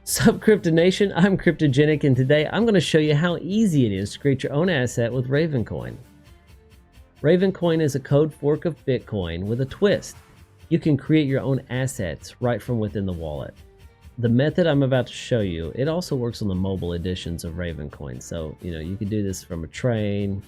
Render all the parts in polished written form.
Sup Crypto Nation, I'm Cryptogenik, and today I'm going to show you how easy it is to create your own asset with Ravencoin. Ravencoin is a code fork of Bitcoin with a twist. You can create your own assets right from within the wallet. The method I'm about to show you, it also works on the mobile editions of Ravencoin. So, you can do this from a train,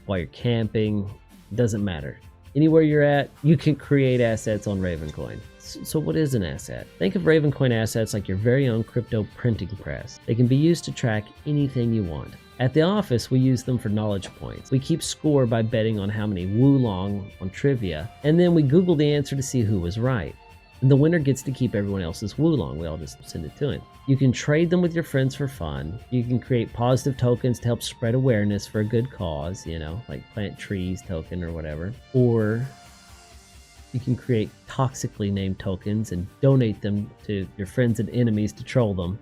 while you're camping, it doesn't matter. Anywhere you're at, you can create assets on Ravencoin. So what is an asset? Think of Ravencoin assets like your very own crypto printing press. They can be used to track anything you want. At the office, we use them for knowledge points. We keep score by betting on how many Wulong on trivia, and then we Google the answer to see who was right. And the winner gets to keep everyone else's Wulong. We all just send it to him. You can trade them with your friends for fun. You can create positive tokens to help spread awareness for a good cause, like plant trees token or whatever. Or you can create toxically named tokens and donate them to your friends and enemies to troll them,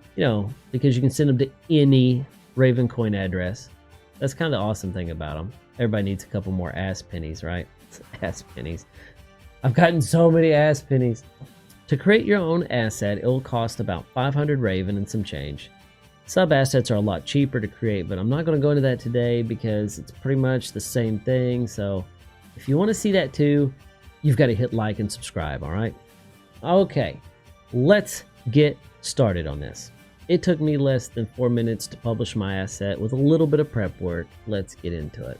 because you can send them to any Ravencoin address. That's kind of the awesome thing about them. Everybody needs a couple more ass pennies, right? Ass pennies. I've gotten so many ass pennies. To create your own asset, it will cost about 500 Raven and some change. Sub assets are a lot cheaper to create, but I'm not going to go into that today because it's pretty much the same thing. So if you want to see that too, you've got to hit like and subscribe, all right? Okay, let's get started on this. It took me less than 4 minutes to publish my asset with a little bit of prep work. Let's get into it.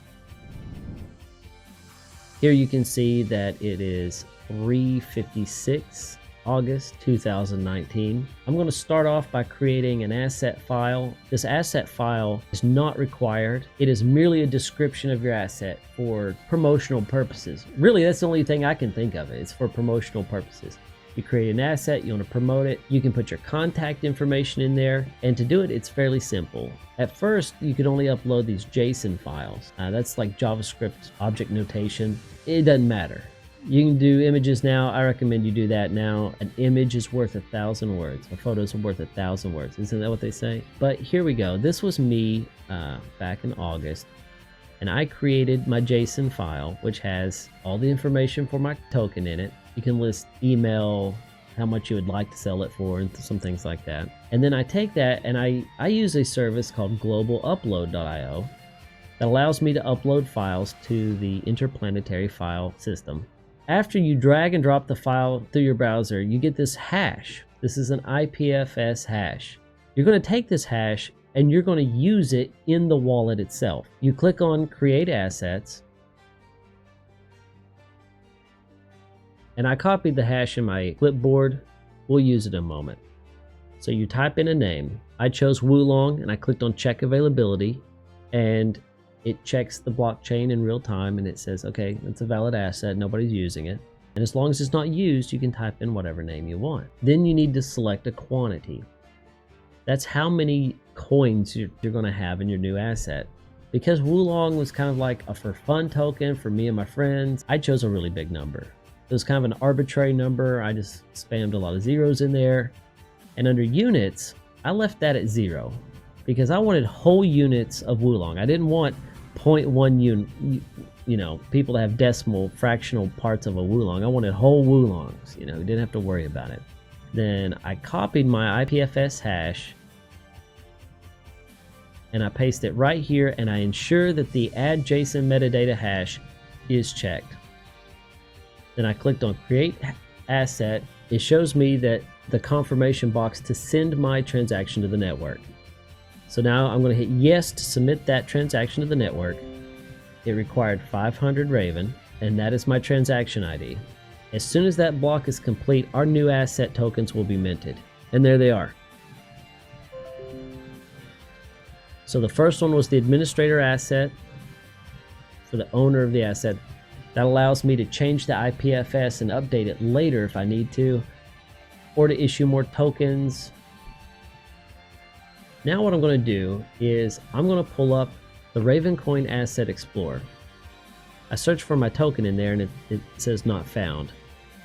Here you can see that it is 3/56 August 2019. I'm going to start off by creating an asset file. This asset file is not required. It is merely a description of your asset for promotional purposes. Really, that's the only thing I can think of. It's for promotional purposes. You create an asset, you want to promote it, you can put your contact information in there, and to do it, it's fairly simple. At first, you could only upload these JSON files. That's like JavaScript object notation. It doesn't matter. You can do images now. I recommend you do that now. An image is worth 1,000 words. A photo is worth 1,000 words. Isn't that what they say? But here we go. This was me back in August, and I created my JSON file, which has all the information for my token in it. You can list email, how much you would like to sell it for, and some things like that. And then I take that and I use a service called globalupload.io that allows me to upload files to the interplanetary file system. After you drag and drop the file through your browser, you get this hash. This is an IPFS hash. You're going to take this hash and you're going to use it in the wallet itself. You click on Create Assets, and I copied the hash in my clipboard. We'll use it in a moment. So you type in a name. I chose Wulong and I clicked on Check Availability, and it checks the blockchain in real time and it says, okay, it's a valid asset, nobody's using it. And as long as it's not used, you can type in whatever name you want. Then you need to select a quantity. That's how many coins you're going to have in your new asset. Because Wulong was kind of like a for fun token for me and my friends, I chose a really big number. It was kind of an arbitrary number. I just spammed a lot of zeros in there. And under units, I left that at 0 because I wanted whole units of Wulong. I didn't want 0.1 unit, people to have decimal fractional parts of a Wulong. I wanted whole Wulongs, you didn't have to worry about it. Then I copied my IPFS hash and I paste it right here, and I ensure that the add JSON metadata hash is checked. Then I clicked on Create Asset. It shows me that the confirmation box to send my transaction to the network. So now I'm going to hit yes to submit that transaction to the network. It required 500 Raven, and that is my transaction ID. As soon as that block is complete, our new asset tokens will be minted. And there they are. So the first one was the administrator asset for the owner of the asset. That allows me to change the IPFS and update it later if I need to, or to issue more tokens. Now what I'm going to do is I'm going to pull up the Ravencoin Asset Explorer. I search for my token in there and it says not found.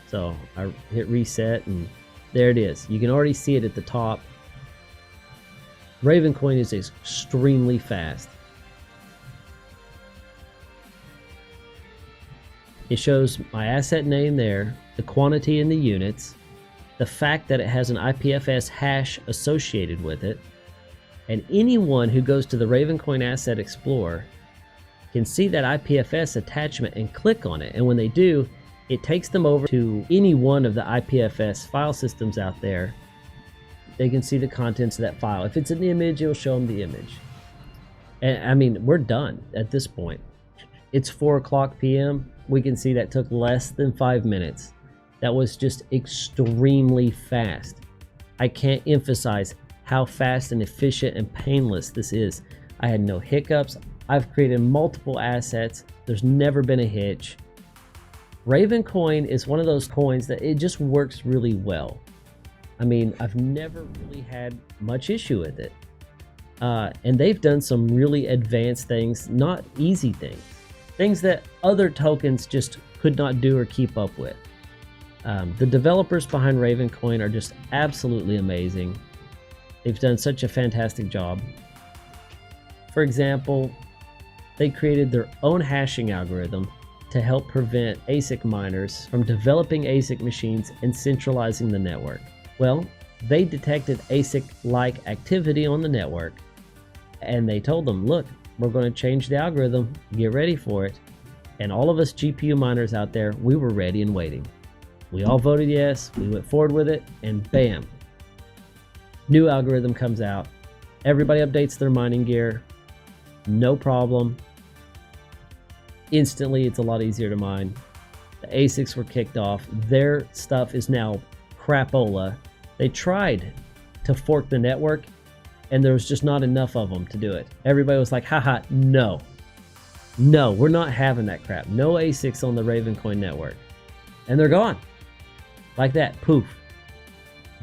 So I hit reset and there it is. You can already see it at the top. Ravencoin is extremely fast. It shows my asset name there, the quantity and the units, the fact that it has an IPFS hash associated with it, and anyone who goes to the Ravencoin Asset Explorer can see that IPFS attachment and click on it. And when they do, it takes them over to any one of the IPFS file systems out there. They can see the contents of that file. If it's an image, it'll show them the image. And I mean, we're done at this point. It's 4:00 p.m. We can see that took less than 5 minutes. That was just extremely fast. I can't emphasize how fast and efficient and painless this is. I had no hiccups. I've created multiple assets. There's never been a hitch. Ravencoin is one of those coins that it just works really well. I mean, I've never really had much issue with it. And they've done some really advanced things, not easy things. Things that other tokens just could not do or keep up with. The developers behind Ravencoin are just absolutely amazing. They've done such a fantastic job. For example, they created their own hashing algorithm to help prevent ASIC miners from developing ASIC machines and centralizing the network. Well, they detected ASIC-like activity on the network, and they told them, look, we're going to change the algorithm, get ready for it. And all of us GPU miners out there, we were ready and waiting. We all voted yes, we went forward with it, and bam, new algorithm comes out. Everybody updates their mining gear, no problem. Instantly, it's a lot easier to mine. The ASICs were kicked off. Their stuff is now crapola. They tried to fork the network, and there was just not enough of them to do it. Everybody was like, haha, no. No, we're not having that crap. No ASICs on the Ravencoin network. And they're gone. Like that, poof.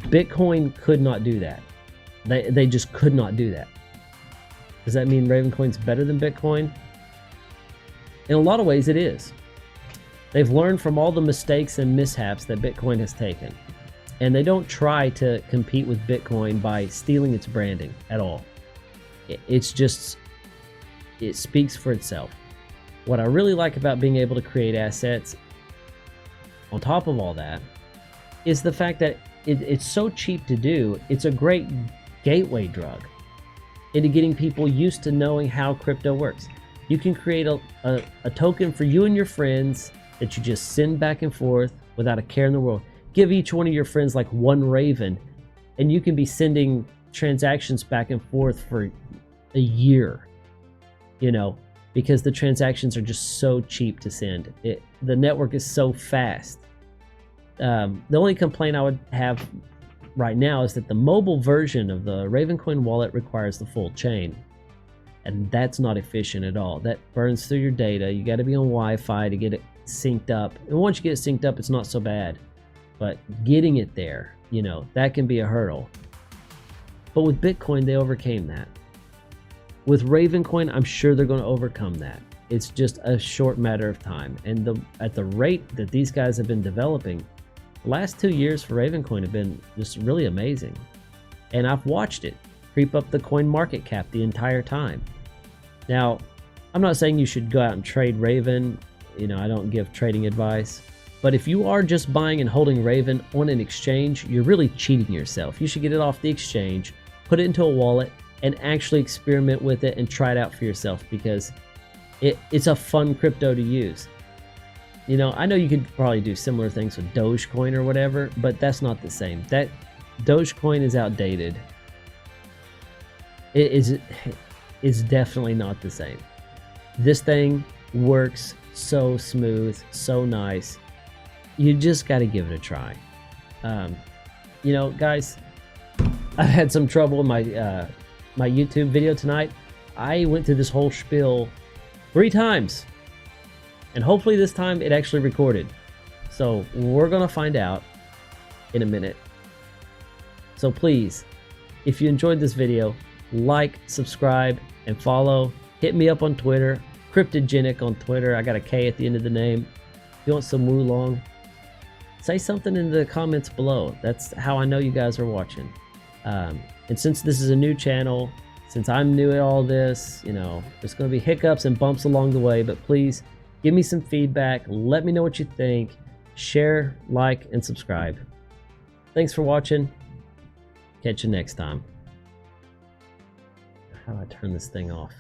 Bitcoin could not do that. They just could not do that. Does that mean Ravencoin's better than Bitcoin? In a lot of ways, it is. They've learned from all the mistakes and mishaps that Bitcoin has taken. And they don't try to compete with Bitcoin by stealing its branding at all. It's just, it speaks for itself. What I really like about being able to create assets, on top of all that, is the fact that it's so cheap to do. It's a great gateway drug into getting people used to knowing how crypto works. You can create a token for you and your friends that you just send back and forth without a care in the world. Give each one of your friends like one Raven, and you can be sending transactions back and forth for a year, you know, because the transactions are just so cheap to send. The network is so fast. The only complaint I would have right now is that the mobile version of the Ravencoin wallet requires the full chain. And that's not efficient at all. That burns through your data. You got to be on Wi-Fi to get it synced up. And once you get it synced up, it's not so bad. But getting it there, you know, that can be a hurdle. But with Bitcoin, they overcame that. With Ravencoin, I'm sure they're going to overcome that. It's just a short matter of time. And at the rate that these guys have been developing, the last 2 years for Ravencoin have been just really amazing. And I've watched it creep up the coin market cap the entire time. Now, I'm not saying you should go out and trade Raven. You know, I don't give trading advice. But if you are just buying and holding Raven on an exchange, you're really cheating yourself. You should get it off the exchange, put it into a wallet, and actually experiment with it and try it out for yourself, because it's a fun crypto to use. You know, I know you could probably do similar things with Dogecoin or whatever, but that's not the same. That Dogecoin is outdated. It is definitely not the same. This thing works so smooth, so nice. You just got to give it a try. You know, guys, I've had some trouble in my my YouTube video tonight. I went through this whole spiel 3 times, and hopefully this time it actually recorded. So we're gonna find out in a minute. So please, if you enjoyed this video, like, subscribe, and follow. Hit me up on Twitter, Cryptogenik on Twitter. I got a K at the end of the name. If you want some Wulong, say something in the comments below. That's how I know you guys are watching. And since this is a new channel, since I'm new at all this, you know, there's going to be hiccups and bumps along the way, but please give me some feedback. Let me know what you think. Share, like, and subscribe. Thanks for watching. Catch you next time. How do I turn this thing off?